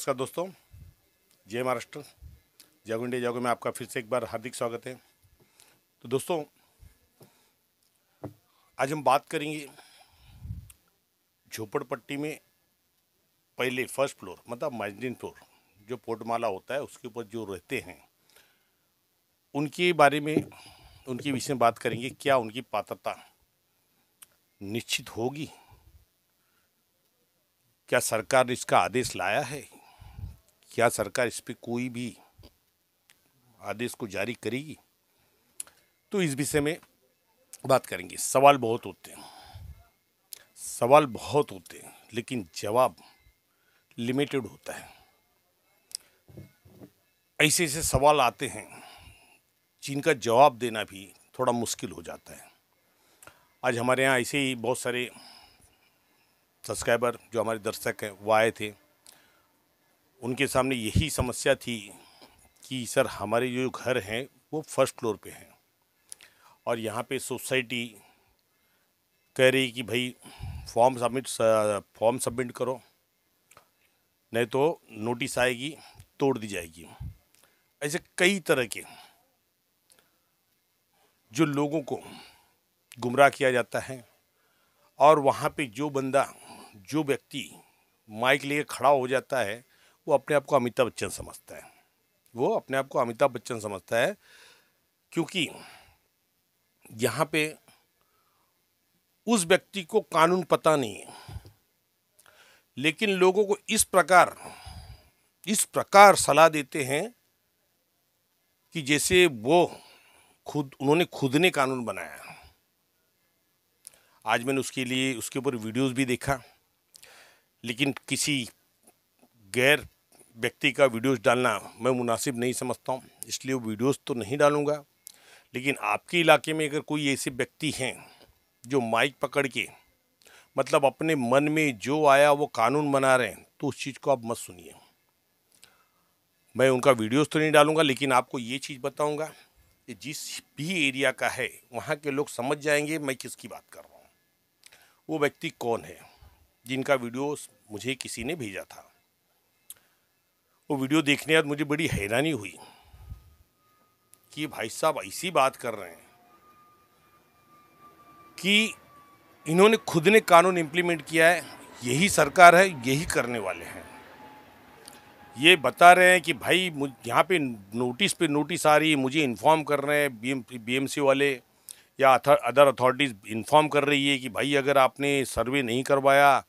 नमस्कार दोस्तों, जय महाराष्ट्र। जागो इंडिया जागो में आपका फिर से एक बार हार्दिक स्वागत है। तो दोस्तों, आज हम बात करेंगे झोपड़पट्टी में पहले फर्स्ट फ्लोर मतलब मेज़नीन फ्लोर जो पोर्टमाला होता है उसके ऊपर जो रहते हैं उनके बारे में, उनके विषय में बात करेंगे। क्या उनकी पात्रता निश्चित होगी? क्या सरकार ने इसका आदेश लाया है? क्या सरकार इस पर कोई भी आदेश को जारी करेगी? तो इस विषय में बात करेंगे। सवाल बहुत होते हैं लेकिन जवाब लिमिटेड होता है। ऐसे ऐसे सवाल आते हैं जिनका जवाब देना भी थोड़ा मुश्किल हो जाता है। आज हमारे यहाँ ऐसे ही बहुत सारे सब्सक्राइबर जो हमारे दर्शक हैं वो आए थे। उनके सामने यही समस्या थी कि सर हमारे जो घर हैं वो फर्स्ट फ्लोर पे हैं और यहाँ पे सोसाइटी कह रही कि भाई फॉर्म सबमिट करो, नहीं तो नोटिस आएगी, तोड़ दी जाएगी। ऐसे कई तरह के जो लोगों को गुमराह किया जाता है और वहाँ पे जो व्यक्ति माइक लेके खड़ा हो जाता है वो अपने आप को अमिताभ बच्चन समझता है। क्योंकि यहाँ पे उस व्यक्ति को कानून पता नहीं है, लेकिन लोगों को इस प्रकार सलाह देते हैं कि जैसे उन्होंने खुद ने कानून बनाया। आज मैंने उसके ऊपर वीडियोस भी देखा, लेकिन किसी गैर व्यक्ति का वीडियोस डालना मैं मुनासिब नहीं समझता हूँ, इसलिए वो वीडियोस तो नहीं डालूँगा। लेकिन आपके इलाके में अगर कोई ऐसे व्यक्ति हैं जो माइक पकड़ के मतलब अपने मन में जो आया वो कानून बना रहे हैं, तो उस चीज़ को आप मत सुनिए। मैं उनका वीडियोस तो नहीं डालूँगा, लेकिन आपको ये चीज़ बताऊँगा कि जिस भी एरिया का है वहाँ के लोग समझ जाएंगे मैं किसकी बात कर रहा हूँ। वो व्यक्ति कौन है जिनका वीडियोस मुझे किसी ने भेजा था। वो वीडियो देखने के बाद मुझे बड़ी हैरानी हुई कि भाई साहब ऐसी बात कर रहे हैं कि इन्होंने खुद ने कानून इम्प्लीमेंट किया है, यही सरकार है, यही करने वाले हैं। ये बता रहे हैं कि भाई यहाँ पे नोटिस आ रही है, मुझे इन्फॉर्म कर रहे हैं बीएमसी वाले या अदर अथॉरिटीज़ इन्फॉर्म कर रही है कि भाई अगर आपने सर्वे नहीं करवाया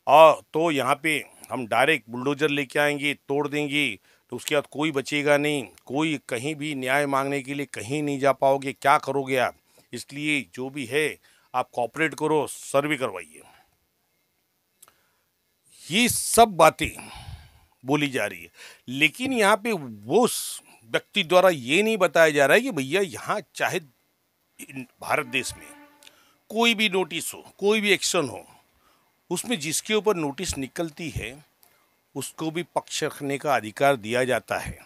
तो यहाँ पे हम डायरेक्ट बुलडोजर लेके आएंगे, तोड़ देंगे, तो उसके बाद कोई बचेगा नहीं, कोई कहीं भी न्याय मांगने के लिए कहीं नहीं जा पाओगे। क्या करोगे आप? इसलिए जो भी है आप कॉपरेट करो, सर्वे करवाइए। ये सब बातें बोली जा रही है, लेकिन यहाँ पे वो व्यक्ति द्वारा ये नहीं बताया जा रहा है कि भैया यहाँ चाहे भारत देश में कोई भी नोटिस हो, कोई भी एक्शन हो, उसमें जिसके ऊपर नोटिस निकलती है उसको भी पक्ष रखने का अधिकार दिया जाता है।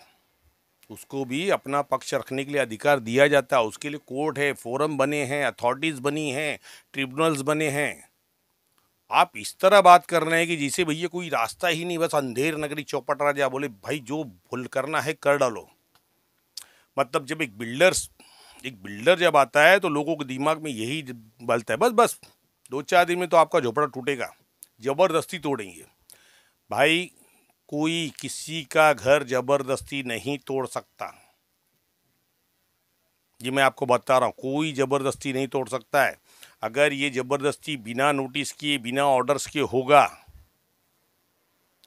उसको भी अपना पक्ष रखने के लिए अधिकार दिया जाता है। उसके लिए कोर्ट है, फोरम बने हैं, अथॉरिटीज़ बनी हैं, ट्रिब्यूनल्स बने हैं। आप इस तरह बात कर रहे हैं कि जैसे भैया कोई रास्ता ही नहीं, बस अंधेर नगरी चौपट राजा बोले भाई जो भूल करना है कर डालो। मतलब जब एक बिल्डर जब आता है तो लोगों के दिमाग में यही बलता है, बस 2-4 दिन में तो आपका झोपड़ा टूटेगा, ज़बरदस्ती तोड़ेंगे। भाई कोई किसी का घर ज़बरदस्ती नहीं तोड़ सकता, ये मैं आपको बता रहा हूँ। कोई ज़बरदस्ती नहीं तोड़ सकता है। अगर ये ज़बरदस्ती बिना नोटिस किए, बिना ऑर्डर्स के होगा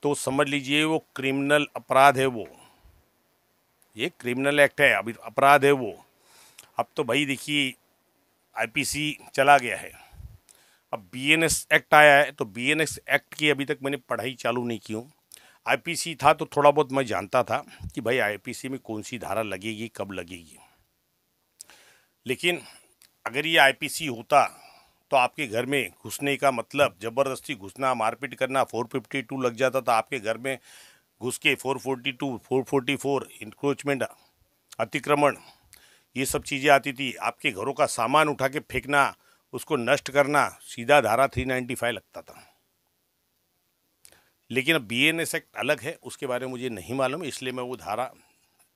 तो समझ लीजिए वो क्रिमिनल अपराध है। वो ये क्रिमिनल एक्ट है, अभी अपराध है वो। अब तो भाई देखिए आईपीसी चला गया है, अब बीएनएस एक्ट आया है, तो बीएनएस एक्ट की अभी तक मैंने पढ़ाई चालू नहीं की हूँ। आईपीसी था तो थोड़ा बहुत मैं जानता था कि भाई आईपीसी में कौन सी धारा लगेगी, कब लगेगी। लेकिन अगर ये आईपीसी होता तो आपके घर में घुसने का मतलब ज़बरदस्ती घुसना, मारपीट करना, 452 लग जाता था आपके घर में घुस के। 442, 444 इंक्रोचमेंट, अतिक्रमण, ये सब चीज़ें आती थी। आपके घरों का सामान उठा के फेंकना, उसको नष्ट करना, सीधा धारा 395 लगता था। लेकिन अब BNS एक्ट अलग है, उसके बारे में मुझे नहीं मालूम, इसलिए मैं वो धारा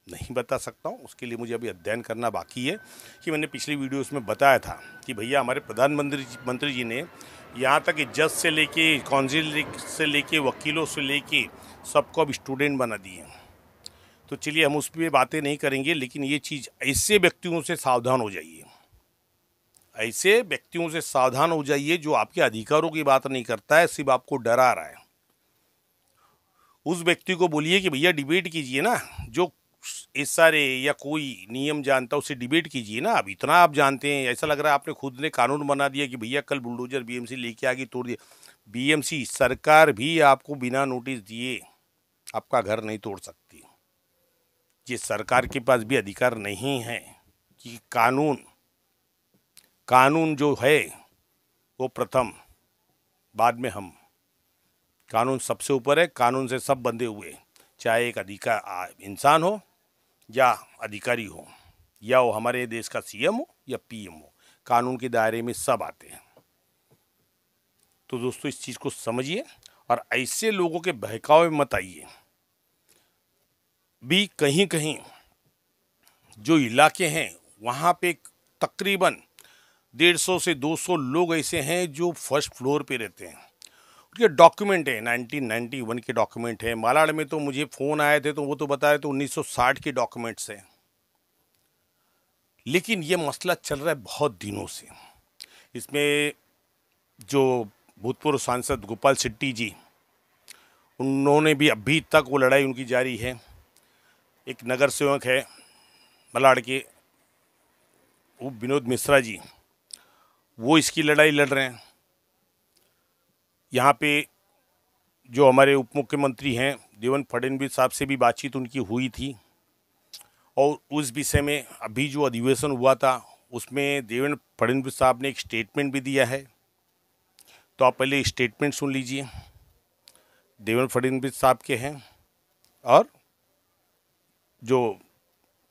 नहीं बता सकता हूँ। उसके लिए मुझे अभी अध्ययन करना बाकी है। कि मैंने पिछली वीडियोस में बताया था कि भैया हमारे प्रधानमंत्री जी ने यहाँ तक कि जज से लेके, काउंसिल से लेके, वकीलों से लेके सबको अब स्टूडेंट बना दिए। तो चलिए हम उस पर बातें नहीं करेंगे, लेकिन ये चीज़ ऐसे व्यक्तियों से सावधान हो जाइए, ऐसे व्यक्तियों से सावधान हो जाइए जो आपके अधिकारों की बात नहीं करता है, सिर्फ आपको डरा रहा है। उस व्यक्ति को बोलिए कि भैया डिबेट कीजिए ना, जो SRA या कोई नियम जानता है उससे डिबेट कीजिए ना। अब इतना आप जानते हैं, ऐसा लग रहा है आपने खुद ने कानून बना दिया कि भैया कल बुलडोजर BMC लेके आ गई, तोड़ दिया। BMC सरकार भी आपको बिना नोटिस दिए आपका घर नहीं तोड़ सकती। ये सरकार के पास भी अधिकार नहीं है कि कानून जो है वो प्रथम, बाद में हम। कानून सबसे ऊपर है, कानून से सब बंधे हुए, चाहे एक इंसान हो या अधिकारी हो, या वो हमारे देश का CM हो या PM हो, कानून के दायरे में सब आते हैं। तो दोस्तों इस चीज़ को समझिए और ऐसे लोगों के बहकावे में मत आइए। भी कहीं कहीं जो इलाके हैं वहाँ पे तकरीबन 150 से 200 लोग ऐसे हैं जो फर्स्ट फ्लोर पे रहते हैं। उनके डॉक्यूमेंट है 1991 के डॉक्यूमेंट है। मालाड में तो मुझे फ़ोन आए थे तो वो तो बता रहे थे 1960 के डॉक्यूमेंट्स हैं। लेकिन ये मसला चल रहा है बहुत दिनों से। इसमें जो भूतपूर्व सांसद गोपाल शेट्टी जी, उन्होंने भी अभी तक वो लड़ाई उनकी जारी है। एक नगर सेवक है मालाड के, वो विनोद मिश्रा जी, वो इसकी लड़ाई लड़ रहे हैं। यहाँ पे जो हमारे उप मुख्यमंत्री हैं देवेंद्र फडणवीस साहब से भी बातचीत उनकी हुई थी, और उस विषय में अभी जो अधिवेशन हुआ था उसमें देवेंद्र फडणवीस साहब ने एक स्टेटमेंट भी दिया है। तो आप पहले स्टेटमेंट सुन लीजिए, देवेंद्र फडणवीस साहब के हैं और जो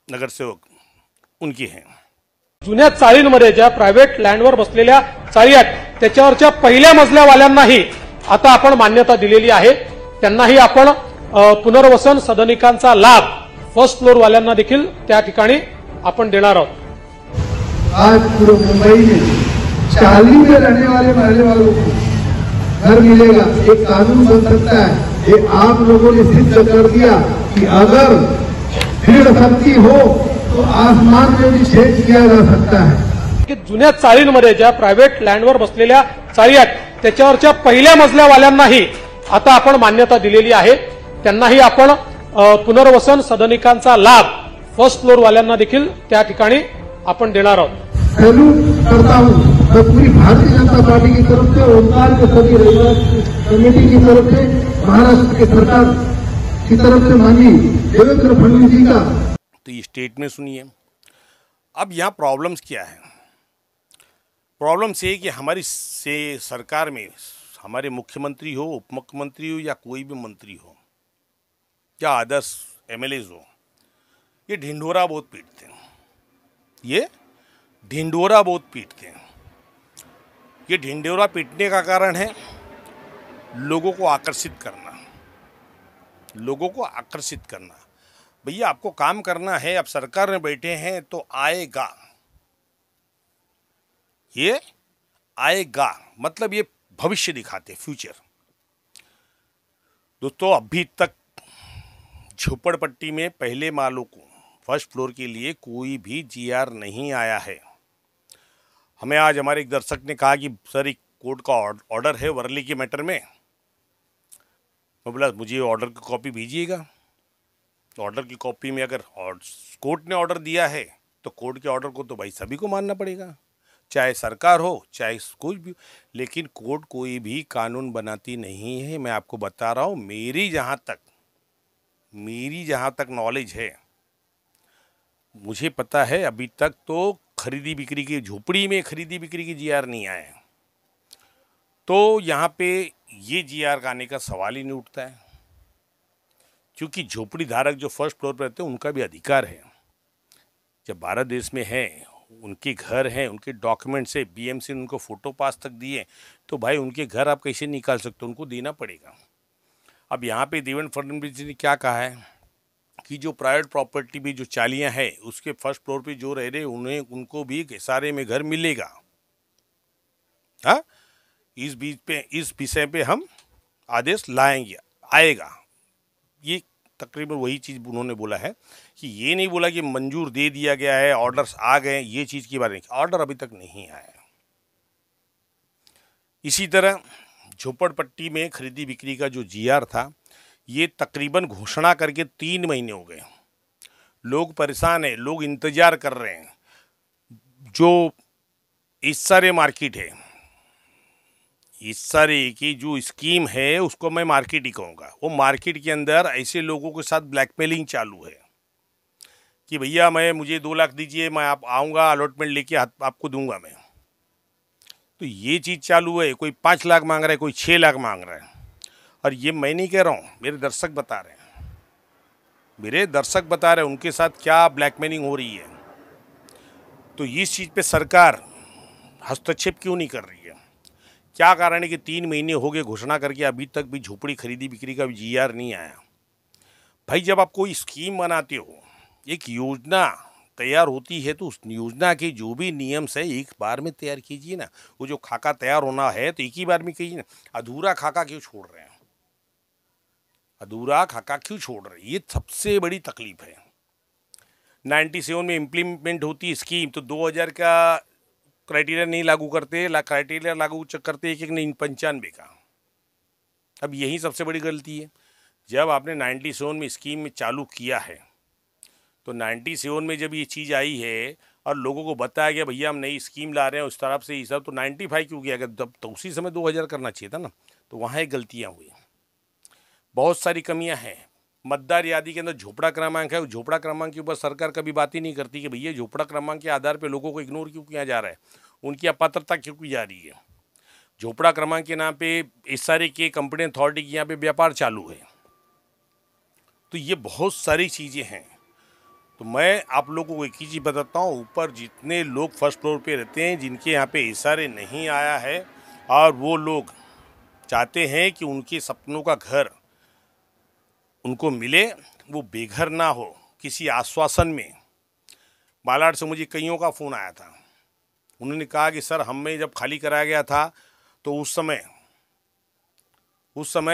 नगर सेवक उनके हैं। जुन्या चाळींमध्ये ज्या प्रायव्हेट लँडवर बसलेल्या चाळी आहेत त्याच्यावरच्या पहिल्या मजल्यावाल्यांनाही आता आपण मान्यता दिलेली आहे। त्यांनाही आपण पुनर्वसन सदनिकांचा लाभ फर्स्ट फ्लोर वाल्यांना देखील त्या ठिकाणी आपण देणार आहोत। आज पूरे मुंबई में चाली में रहने वाले महल्ले वालों को घर मिलेगा, एक कानून बन सकता है। ये आप लोगों ने सिद्ध कर दिया कि अगर भीड़ शक्ति हो तो आसमान में भी छेद किया जा सकता है। की जुन्या चाळींमध्ये ज्या प्रायव्हेट लँडवर बसलेल्या चाळी आहेत त्याच्यावरच्या पहिल्या मजल्यावाल्यांनाही आता आपण मान्यता दिलेली आहे। त्यांनाही आपण पुनर्वसन सदनिकांचा लाभ फर्स्ट फ्लोर वाल्यांना देखील त्या ठिकाणी आपण देणार आहोत। सैल्यूट करता हूँ मैं पूरी भारतीय जनता पार्टी की तरफ से, ओंकार के सभी रविवार कमेटी की तरफ से, महाराष्ट्र की सरकार की तरफ से माननीय देवेंद्र फडणवीस जी का। तो ये स्टेटमेंट सुनिए। अब यहाँ प्रॉब्लम्स क्या है? प्रॉब्लम्स ये कि हमारी सरकार में हमारे मुख्यमंत्री हो, उप मुख्यमंत्री हो या कोई भी मंत्री हो या अदर्स MLAs हो, ये ढिंढोरा बहुत पीटते हैं। ये ढिंढोरा बहुत पीटते हैं। ये ढिंढोरा पीटने का कारण है लोगों को आकर्षित करना, लोगों को आकर्षित करना। भैया आपको काम करना है, आप सरकार में बैठे हैं तो आएगा, ये आएगा, मतलब ये भविष्य दिखाते, फ्यूचर। दोस्तों अभी तक झोपड़पट्टी में पहले मालों को फर्स्ट फ्लोर के लिए कोई भी GR नहीं आया है। हमें आज हमारे एक दर्शक ने कहा कि सर एक कोर्ट का ऑर्डर है वर्ली के मैटर में। मैं बोला मुझे ऑर्डर की कॉपी भेजिएगा। तो ऑर्डर की कॉपी में अगर कोर्ट ने ऑर्डर दिया है तो कोर्ट के ऑर्डर को तो भाई सभी को मानना पड़ेगा, चाहे सरकार हो चाहे कुछ भी। लेकिन कोर्ट कोई भी कानून बनाती नहीं है। मैं आपको बता रहा हूँ, मेरी जहाँ तक नॉलेज है, मुझे पता है अभी तक तो खरीदी बिक्री की, झोपड़ी में खरीदी बिक्री की GR नहीं आए। तो यहाँ पे ये GR का आने का सवाल ही नहीं उठता है, क्योंकि झोपड़ी धारक जो फर्स्ट फ्लोर पर रहते हैं उनका भी अधिकार है। जब भारत देश में है, उनके घर हैं, उनके डॉक्यूमेंट से BMC ने उनको फोटो पास तक दिए, तो भाई उनके घर आप कैसे निकाल सकते हो? उनको देना पड़ेगा। अब यहाँ पे देवेंद्र फडणवीस जी ने क्या कहा है कि जो प्राइवेट प्रॉपर्टी भी जो चालियाँ हैं उसके फर्स्ट फ्लोर पे जो रह रहे उन्हें उनको भी सारे में घर मिलेगा। हाँ, इस विषय पे हम आदेश लाएंगे, आएगा। ये तकरीबन वही चीज़ उन्होंने बोला है कि ये नहीं बोला कि मंजूर दे दिया गया है, ऑर्डर्स आ गए, ये चीज़ की बात नहीं, ऑर्डर अभी तक नहीं आया। इसी तरह झोपड़पट्टी में खरीदी बिक्री का जो जीआर था, ये तकरीबन घोषणा करके 3 महीने हो गए। लोग परेशान हैं, लोग इंतजार कर रहे हैं। जो इस सारे मार्केट है, इस सारे की जो स्कीम है उसको मैं मार्केट ही कहूँगा। वो मार्केट के अंदर ऐसे लोगों के साथ ब्लैकमेलिंग चालू है कि भैया मुझे 2 लाख दीजिए, मैं आप आऊँगा अलॉटमेंट लेके आपको दूंगा मैं। तो ये चीज़ चालू है। कोई 5 लाख मांग रहा है, कोई 6 लाख मांग रहा है। और ये मैं नहीं कह रहा हूँ, मेरे दर्शक बता रहे हैं, उनके साथ क्या ब्लैकमेलिंग हो रही है। तो इस चीज़ पे सरकार हस्तक्षेप क्यों नहीं कर रही है? क्या कारण है कि 3 महीने हो गए घोषणा करके अभी तक भी झोपड़ी खरीदी बिक्री का जीआर नहीं आया? भाई, जब आप कोई स्कीम बनाते हो, एक योजना तैयार होती है, तो उस योजना के जो भी नियम है एक बार में तैयार कीजिए ना। वो जो खाका तैयार होना है तो एक ही बार में कीजिए ना। अधूरा खाका क्यों छोड़ रहे हैं? ये सबसे बड़ी तकलीफ है। 97 में इम्प्लीमेंट होती स्कीम तो 2000 का क्राइटेरिया नहीं लागू करते, क्राइटेरिया लागू करते एक 95 का। अब यही सबसे बड़ी गलती है। जब आपने 97 में स्कीम में चालू किया है, तो 97 में जब ये चीज़ आई है और लोगों को बताया गया भैया हम नई स्कीम ला रहे हैं उस तरफ से ये सब, तो 95 क्यों किया गया? तो उसी समय 2000 करना चाहिए था ना। तो वहाँ एक गलतियाँ हुई, बहुत सारी कमियाँ हैं। मतदार यादी के अंदर झोपड़ा क्रमांक है, उस झोपड़ा क्रमांक के ऊपर सरकार कभी बात ही नहीं करती कि भैया झोपड़ा क्रमांक के आधार पर लोगों को इग्नोर क्यों किया जा रहा है, उनकी अपात्रता क्यों की जा रही है। झोपड़ा क्रमांक के नाम पे इस सारे के कंपनी अथॉरिटी के यहाँ पे व्यापार चालू है। तो ये बहुत सारी चीज़ें हैं। तो मैं आप लोगों को एक ही चीज़ बताता हूँ, ऊपर जितने लोग फर्स्ट फ्लोर पे रहते हैं, जिनके यहाँ पे इशारे नहीं आया है और वो लोग चाहते हैं कि उनके सपनों का घर उनको मिले, वो बेघर ना हो किसी आश्वासन में। बालाड से मुझे कईयों का फ़ोन आया था, उन्होंने कहा कि सर हमें जब खाली कराया गया था तो उस समय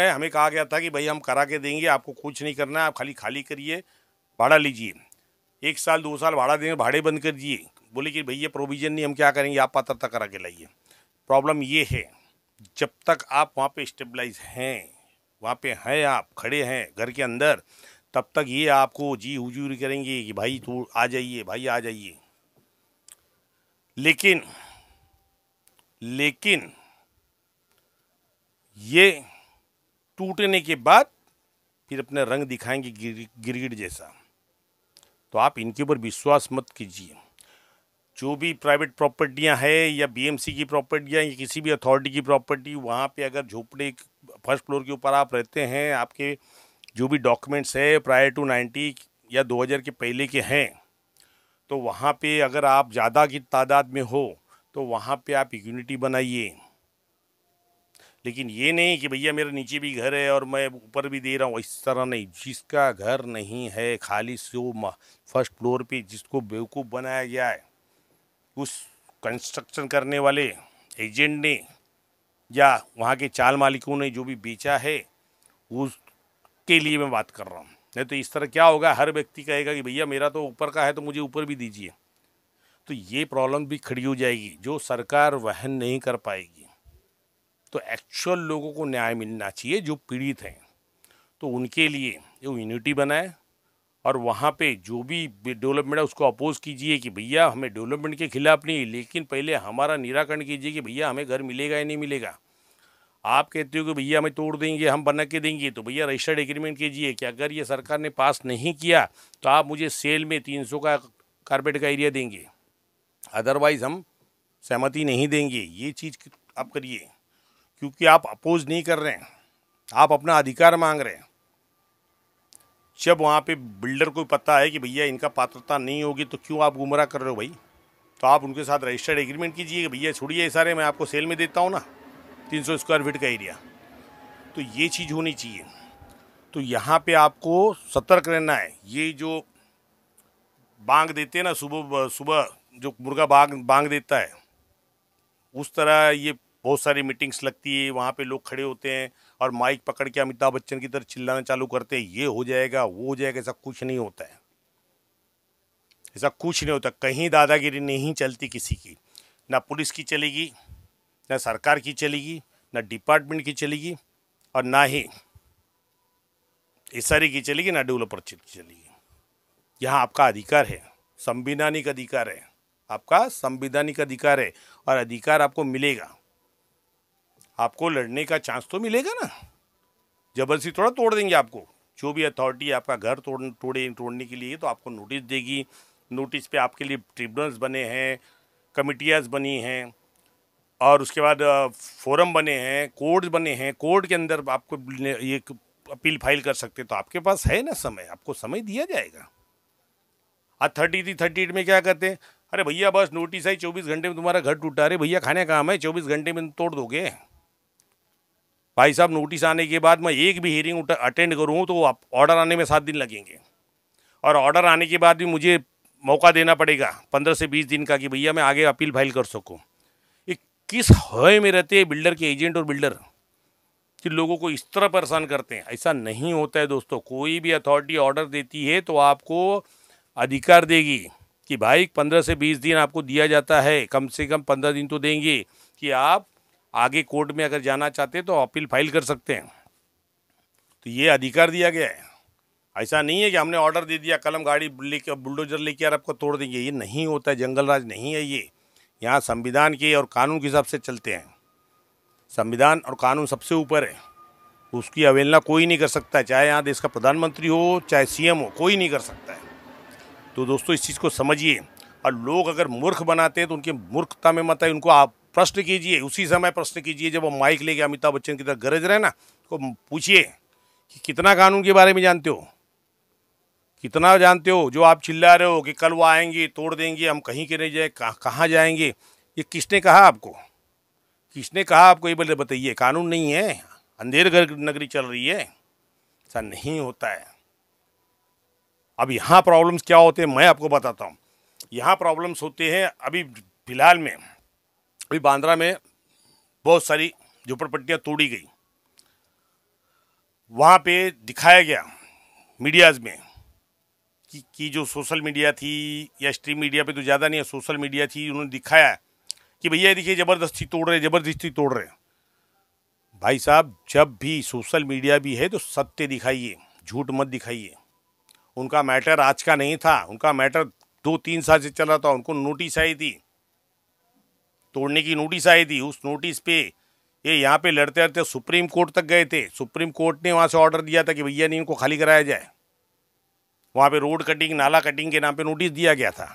हमें कहा गया था कि भाई हम करा के देंगे, आपको कुछ नहीं करना है, आप खाली करिए, भाड़ा लीजिए, 1 साल 2 साल भाड़ा देंगे, भाड़े बंद कर दिए। बोले कि भैया प्रोविज़न नहीं, हम क्या करेंगे, आप पात्रता करा के लाइए। प्रॉब्लम ये है, जब तक आप वहाँ पे स्टेबलाइज हैं, वहाँ पे हैं, आप खड़े हैं घर के अंदर, तब तक ये आपको जी हुजूरी करेंगे कि भाई तू आ जाइए, भाई आ जाइए। लेकिन ये टूटने के बाद फिर अपने रंग दिखाएंगे गिरगिट जैसा। तो आप इनके ऊपर विश्वास मत कीजिए। जो भी प्राइवेट प्रॉपर्टियां हैं या बीएमसी की प्रॉपर्टियां या किसी भी अथॉरिटी की प्रॉपर्टी, वहाँ पे अगर झोपड़े फर्स्ट फ्लोर के ऊपर आप रहते हैं, आपके जो भी डॉक्यूमेंट्स है प्रायर टू 90 या 2000 के पहले के हैं, तो वहाँ पे अगर आप ज़्यादा की तादाद में हो तो वहाँ पे आप यूनिटी बनाइए। लेकिन ये नहीं कि भैया मेरे नीचे भी घर है और मैं ऊपर भी दे रहा हूँ, इस तरह नहीं। जिसका घर नहीं है, खाली सो फर्स्ट फ्लोर पे जिसको बेवकूफ़ बनाया गया है, उस कंस्ट्रक्शन करने वाले एजेंट ने या वहाँ के चाल मालिकों ने जो भी बेचा है, उसके लिए मैं बात कर रहा हूँ। नहीं तो इस तरह क्या होगा, हर व्यक्ति कहेगा कि भैया मेरा तो ऊपर का है तो मुझे ऊपर भी दीजिए। तो ये प्रॉब्लम भी खड़ी हो जाएगी जो सरकार वहन नहीं कर पाएगी। तो एक्चुअल लोगों को न्याय मिलना चाहिए जो पीड़ित हैं, तो उनके लिए जो यूनिटी बनाए और वहाँ पे जो भी डेवलपमेंट है उसको अपोज कीजिए कि भैया हमें डेवलपमेंट के खिलाफ नहीं, लेकिन पहले हमारा निराकरण कीजिए कि भैया हमें घर मिलेगा या नहीं मिलेगा। आप कहते हो कि भैया हमें तोड़ देंगे, हम बना के देंगे, तो भैया रजिस्टर्ड एग्रीमेंट कीजिए कि अगर ये सरकार ने पास नहीं किया तो आप मुझे सेल में 300 का कारपेट का एरिया देंगे, अदरवाइज़ हम सहमति नहीं देंगे। ये चीज़ आप करिए, क्योंकि आप अपोज नहीं कर रहे हैं, आप अपना अधिकार मांग रहे हैं। जब वहाँ पे बिल्डर को पता है कि भैया इनका पात्रता नहीं होगी तो क्यों आप गुमराह कर रहे हो भाई? तो आप उनके साथ रजिस्टर्ड एग्रीमेंट कीजिए कि भैया छोड़िए सारे, मैं आपको सेल में देता हूँ ना 300 स्क्वायर फीट का एरिया। तो ये चीज़ होनी चाहिए। तो यहाँ पे आपको सतर्क रहना है। ये जो बांग देते हैं ना, सुबह सुबह जो मुर्गा बांग देता है, उस तरह ये बहुत सारी मीटिंग्स लगती है, वहाँ पे लोग खड़े होते हैं और माइक पकड़ के अमिताभ बच्चन की तरह चिल्लाना चालू करते हैं, ये हो जाएगा वो हो जाएगा। ऐसा कुछ नहीं होता है, ऐसा कुछ नहीं होता। कहीं दादागिरी नहीं चलती किसी की, ना पुलिस की चलेगी, ना सरकार की चलेगी, ना डिपार्टमेंट की चलेगी, और ना ही एसआरई की चलेगी, ना डेवलपर की चलेगी। यहाँ आपका अधिकार है, संवैधानिक अधिकार है, आपका संवैधानिक अधिकार है, और अधिकार आपको मिलेगा। आपको लड़ने का चांस तो मिलेगा ना, जबरदस्ती थोड़ा तोड़ देंगे आपको। जो भी अथॉरिटी आपका घर तोड़ने के लिए तो आपको नोटिस देगी। नोटिस पे आपके लिए ट्रिब्यूनल्स बने हैं, कमिटियाँ बनी हैं, और उसके बाद फोरम बने हैं, कोर्ट बने हैं। कोर्ट के अंदर आपको ये अपील फाइल कर सकते हैं। तो आपके पास है ना समय, आपको समय दिया जाएगा। आज 38 में क्या कहते हैं, अरे भैया बस नोटिस आई, 24 घंटे में तुम्हारा घर टूटा। अरे भैया खाने काम है, 24 घंटे में तोड़ दोगे? भाई साहब, नोटिस आने के बाद मैं एक भी हियरिंग अटेंड करूँ तो ऑर्डर आने में 7 दिन लगेंगे, और ऑर्डर आने के बाद भी मुझे मौका देना पड़ेगा 15 से 20 दिन का कि भैया मैं आगे अपील फाइल कर सकूँ। ये किस हय में रहते हैं बिल्डर के एजेंट और बिल्डर कि लोगों को इस तरह परेशान करते हैं? ऐसा नहीं होता है दोस्तों। कोई भी अथॉरिटी ऑर्डर देती है तो आपको अधिकार देगी कि भाई 15 से 20 दिन आपको दिया जाता है, कम से कम 15 दिन तो देंगे कि आप आगे कोर्ट में अगर जाना चाहते हैं तो अपील फाइल कर सकते हैं। तो ये अधिकार दिया गया है। ऐसा नहीं है कि हमने ऑर्डर दे दिया, कलम गाड़ी लेकर बुलडोजर लेके यार आपको तोड़ देंगे। ये नहीं होता है, जंगल राज नहीं है ये। यहाँ संविधान के और कानून के हिसाब से चलते हैं। संविधान और कानून सबसे ऊपर है, उसकी अवहेलना कोई नहीं कर सकता है, चाहे यहाँ देश का प्रधानमंत्री हो, चाहे सीएम हो, कोई नहीं कर सकता है। तो दोस्तों, इस चीज़ को समझिए। और लोग अगर मूर्ख बनाते हैं तो उनकी मूर्खता में मत है, उनको आप प्रश्न कीजिए, उसी समय प्रश्न कीजिए जब वो माइक लेके अमिताभ बच्चन की तरह गरज रहे ना, तो पूछिए कि कितना कानून के बारे में जानते हो, कितना जानते हो? जो आप चिल्ला रहे हो कि कल वो आएंगे तोड़ देंगे, हम कहीं के नहीं जाए, कहाँ जाएंगे, ये किसने कहा आपको? किसने कहा आपको? ये बोले बताइए। कानून नहीं है, अंधेर घर नगरी चल रही है, ऐसा नहीं होता है। अब यहाँ प्रॉब्लम्स क्या होते हैं मैं आपको बताता हूँ। यहाँ प्रॉब्लम्स होते हैं अभी फिलहाल में, अभी बांद्रा में बहुत सारी झोपड़पट्टियाँ तोड़ी गई। वहाँ पे दिखाया गया मीडियाज़ में कि जो सोशल मीडिया थी, या स्ट्रीम मीडिया पे तो ज़्यादा नहीं है, सोशल मीडिया थी, उन्होंने दिखाया कि भैया ये देखिए ज़बरदस्ती तोड़ रहे, ज़बरदस्ती तोड़ रहे। भाई साहब, जब भी सोशल मीडिया भी है तो सत्य दिखाइए, झूठ मत दिखाइए। उनका मैटर आज का नहीं था, उनका मैटर 2-3 साल से चल रहा था। उनको नोटिस आई थी, तोड़ने की नोटिस आई थी। उस नोटिस पे ये यहाँ पे लड़ते लड़ते सुप्रीम कोर्ट तक गए थे। सुप्रीम कोर्ट ने वहाँ से ऑर्डर दिया था कि भैया नहीं, इनको खाली कराया जाए। वहाँ पे रोड कटिंग, नाला कटिंग के नाम पे नोटिस दिया गया था।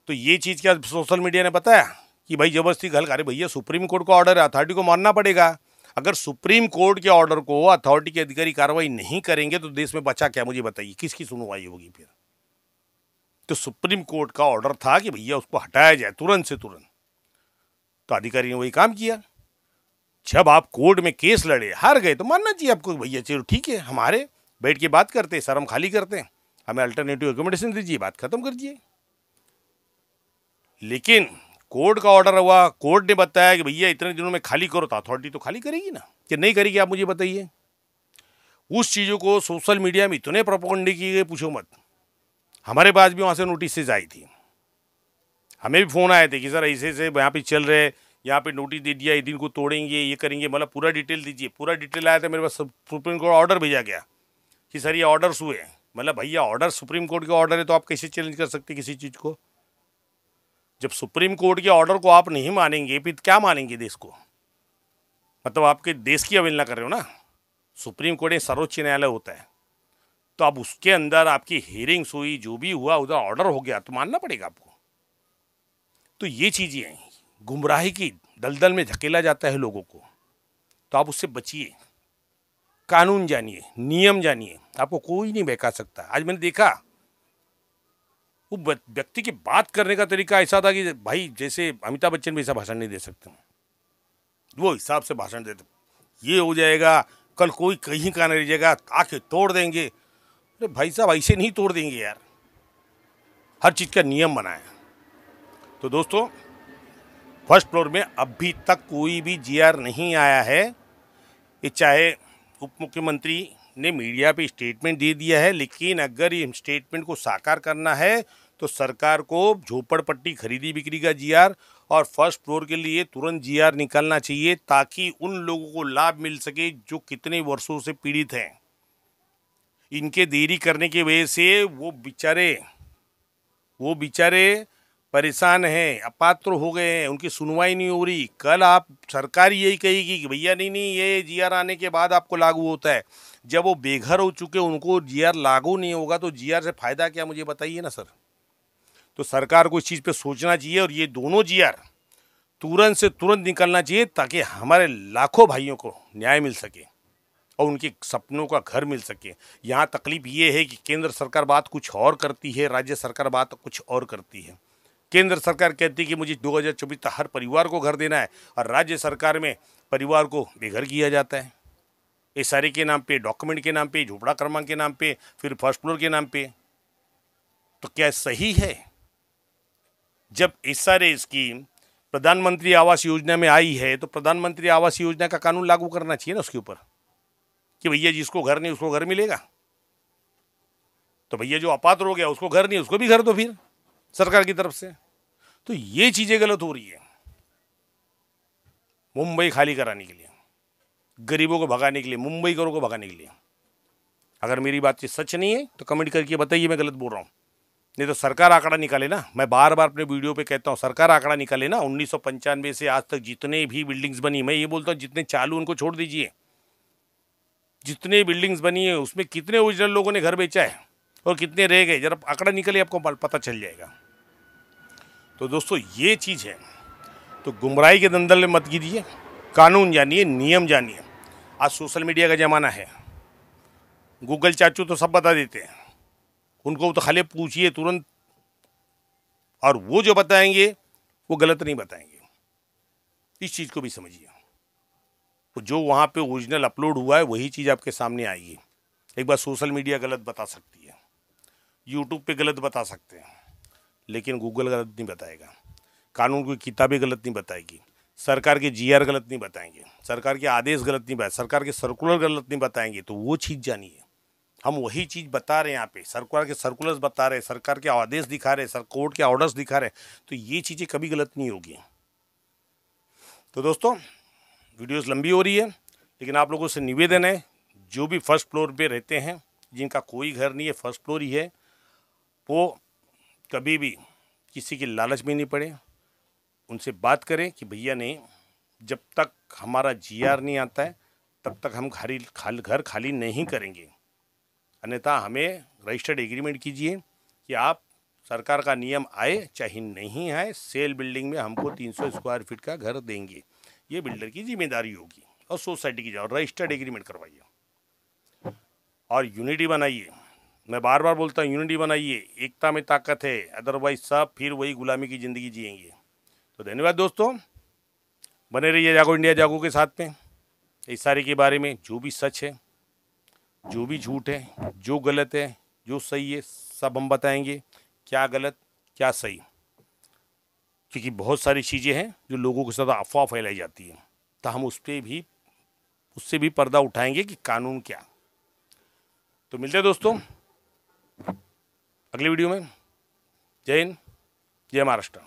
तो ये चीज़ क्या सोशल मीडिया ने बताया कि भाई जबरदस्ती घर का? अरे भैया, सुप्रीम कोर्ट का ऑर्डर है, अथॉरिटी को मानना पड़ेगा। अगर सुप्रीम कोर्ट के ऑर्डर को अथॉरिटी के अधिकारी कार्रवाई नहीं करेंगे तो देश में बचा क्या, मुझे बताइए? किसकी सुनवाई होगी फिर? तो सुप्रीम कोर्ट का ऑर्डर था कि भैया उसको हटाया जाए तुरंत से तुरंत, तो अधिकारी ने वही काम किया। जब आप कोर्ट में केस लड़े, हार गए, तो मानना चाहिए आपको, भैया चलो ठीक है, हमारे बैठ के बात करते हैं, शर्म खाली करते हैं, हमें अल्टरनेटिव रिकमेंडेशन दीजिए, बात खत्म कर दीजिए। लेकिन कोर्ट का ऑर्डर हुआ, कोर्ट ने बताया कि भैया इतने दिनों में खाली करो, तो अथॉरिटी तो खाली करेगी ना, कि नहीं करेगी? आप मुझे बताइए। उस चीज़ों को सोशल मीडिया में इतने प्रोपेगेंडा किए गए, पूछो मत। हमारे पास भी वहाँ से नोटिस आई थी, हमें भी फ़ोन आए थे कि सर ऐसे ऐसे यहाँ पे चल रहे, यहाँ पे नोटिस दे दिया, दिन को तोड़ेंगे, ये करेंगे, मतलब पूरा डिटेल दीजिए। पूरा डिटेल आया था मेरे पास, सुप्रीम कोर्ट ऑर्डर भेजा गया कि सर ये ऑर्डर्स हुए। मतलब भैया, ऑर्डर सुप्रीम कोर्ट के ऑर्डर है तो आप कैसे चैलेंज कर सकते किसी चीज़ को? जब सुप्रीम कोर्ट के ऑर्डर को आप नहीं मानेंगे, फिर क्या मानेंगे देश को? मतलब आपके देश की अवहेलना कर रहे हो ना। सुप्रीम कोर्ट एक सर्वोच्च न्यायालय होता है, तो अब उसके अंदर आपकी हियरिंग्स हुई, जो भी हुआ उधर ऑर्डर हो गया, तो मानना पड़ेगा आपको। तो ये चीज़ें हैं, गुमराही की दलदल में धकेला जाता है लोगों को, तो आप उससे बचिए। कानून जानिए, नियम जानिए, आपको कोई नहीं बहका सकता। आज मैंने देखा वो व्यक्ति की बात करने का तरीका ऐसा था कि भाई जैसे अमिताभ बच्चन भी ऐसा भाषण नहीं दे सकते, वो हिसाब से भाषण देते। ये हो जाएगा, कल कोई कहीं का नहीं रह जाएगा, आके तोड़ देंगे। अरे भाई साहब, ऐसे नहीं तोड़ देंगे यार, हर चीज़ का नियम बना है। तो दोस्तों, फर्स्ट फ्लोर में अभी तक कोई भी जीआर नहीं आया है। ये चाहे उप मुख्यमंत्री ने मीडिया पे स्टेटमेंट दे दिया है, लेकिन अगर ये स्टेटमेंट को साकार करना है तो सरकार को झोपड़पट्टी खरीदी बिक्री का जीआर और फर्स्ट फ्लोर के लिए तुरंत जीआर निकालना चाहिए, ताकि उन लोगों को लाभ मिल सके जो कितने वर्षों से पीड़ित हैं। इनके देरी करने की वजह से वो बेचारे परेशान हैं, अपात्र हो गए हैं, उनकी सुनवाई नहीं हो रही। कल आप सरकार यही कहेगी कि भैया नहीं, ये जीआर आने के बाद आपको लागू होता है। जब वो बेघर हो चुके, उनको जीआर लागू नहीं होगा तो जीआर से फायदा क्या, मुझे बताइए ना सर। तो सरकार को इस चीज़ पे सोचना चाहिए और ये दोनों जीआर तुरंत से तुरंत निकलना चाहिए, ताकि हमारे लाखों भाइयों को न्याय मिल सके और उनके सपनों का घर मिल सके। यहाँ तकलीफ ये है कि केंद्र सरकार बात कुछ और करती है, राज्य सरकार बात कुछ और करती है। केंद्र सरकार कहती है कि मुझे 2024 तक हर परिवार को घर देना है, और राज्य सरकार में परिवार को बेघर किया जाता है, एसआरए के नाम पे, डॉक्यूमेंट के नाम पे, झोपड़ा क्रमांक के नाम पे, फिर फर्स्ट फ्लोर के नाम पे। तो क्या सही है? जब एसआरए स्कीम प्रधानमंत्री आवास योजना में आई है तो प्रधानमंत्री आवास योजना का कानून लागू करना चाहिए ना उसके ऊपर, कि भैया जिसको घर नहीं उसको घर मिलेगा। तो भैया जो अपात्र हो गया उसको घर नहीं, उसको भी घर दो फिर सरकार की तरफ से। तो ये चीजें गलत हो रही है। मुंबई खाली कराने के लिए, गरीबों को भगाने के लिए, मुंबई करों को भगाने के लिए। अगर मेरी बात सच नहीं है तो कमेंट करके बताइए मैं गलत बोल रहा हूँ। नहीं तो सरकार आंकड़ा निकाले ना। मैं बार बार अपने वीडियो पे कहता हूँ, सरकार आंकड़ा निकाले ना। 1995 से आज तक जितने भी बिल्डिंग्स बनी, मैं ये बोलता हूँ जितने चालू उनको छोड़ दीजिए, जितने बिल्डिंग्स बनी है उसमें कितने ओरिजिनल लोगों ने घर बेचा है और कितने रह गए, जरा आंकड़ा निकले, आपको पता चल जाएगा। तो दोस्तों, ये चीज़ है। तो गुमराही के दंदल में मत गिरिए, कानून जानिए, नियम जानिए। आज सोशल मीडिया का ज़माना है, गूगल चाचू तो सब बता देते हैं, उनको तो खाली पूछिए तुरंत, और वो जो बताएंगे वो गलत नहीं बताएंगे। इस चीज़ को भी समझिए। तो जो वहाँ पे ओरिजिनल अपलोड हुआ है वही चीज़ आपके सामने आएगी। एक बार सोशल मीडिया गलत बता सकती है, यूट्यूब पे गलत बता सकते हैं, लेकिन गूगल गलत नहीं बताएगा, कानून की किताबें गलत नहीं बताएगी, सरकार के जीआर गलत नहीं बताएंगे, सरकार के आदेश गलत नहीं बताएंगे, सरकार के सर्कुलर गलत नहीं बताएंगे। तो वो चीज़ जानिए। हम वही चीज़ बता रहे हैं यहाँ पे, सरकार के सर्कुलर्स बता रहे हैं, सरकार के आदेश दिखा रहे हैं, कोर्ट के ऑर्डर्स दिखा रहे हैं। तो ये चीज़ें कभी गलत नहीं होगी। तो दोस्तों, वीडियोस लंबी हो रही है, लेकिन आप लोगों से निवेदन है, जो भी फर्स्ट फ्लोर पे रहते हैं, जिनका कोई घर नहीं है, फर्स्ट फ्लोर ही है, वो कभी भी किसी के लालच में नहीं पड़े। उनसे बात करें कि भैया नहीं, जब तक हमारा जीआर नहीं आता है तब तक हम घर खाली नहीं करेंगे, अन्यथा हमें रजिस्टर्ड एग्रीमेंट कीजिए कि आप सरकार का नियम आए चाहे नहीं आए, सेल बिल्डिंग में हमको 300 स्क्वायर फीट का घर देंगे। ये बिल्डर की जिम्मेदारी होगी और सोसाइटी की। जाओ रजिस्टर्ड एग्रीमेंट करवाइए और यूनिटी बनाइए। मैं बार बार बोलता हूँ, यूनिटी बनाइए, एकता में ताकत है, अदरवाइज सब फिर वही गुलामी की ज़िंदगी जिएंगे। तो धन्यवाद दोस्तों, बने रहिए जागो इंडिया जागो के साथ में। इस सारे के बारे में जो भी सच है, जो भी झूठ है, जो गलत है, जो सही है, सब हम बताएंगे, क्या गलत क्या सही। क्योंकि बहुत सारी चीज़ें हैं जो लोगों के साथ अफवाह फैलाई जाती है, तो हम उससे भी पर्दा उठाएंगे कि कानून क्या। तो मिलते हैं दोस्तों अगली वीडियो में। जय हिंद, जय महाराष्ट्र।